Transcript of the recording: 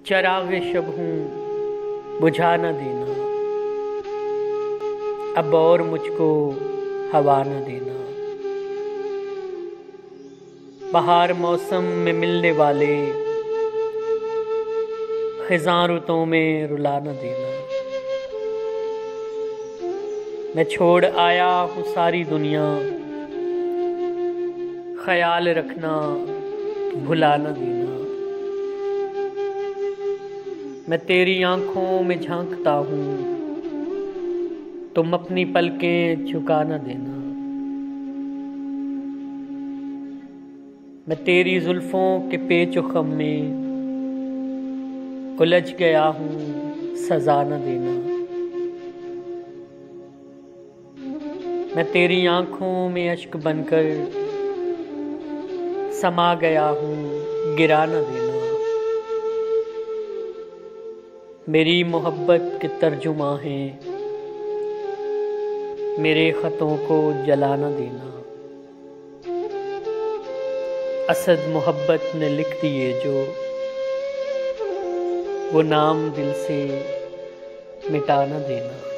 चराग़ शब हूँ बुझा न देना, अब और मुझको हवा न देना। बहार मौसम में मिलने वाले ख़िज़ां रुतों में रुला न देना। मैं छोड़ आया हूँ सारी दुनिया, ख़याल रखना भुला न देना। मैं तेरी आँखों में झांकता हूँ, तुम अपनी पलकें झुका न देना। मैं तेरी जुल्फ़ों के पेच ख़म में उलझ गया हूँ, सज़ा न देना। मैं तेरी आँखों में अश्क बनकर समा गया हूँ, गिरा न देना। मेरी मोहब्बत के तर्जुमा हैं, मेरे ख़तों को जला न देना। असद मोहब्बत ने लिख दिए जो, वो नाम दिल से मिटा न देना।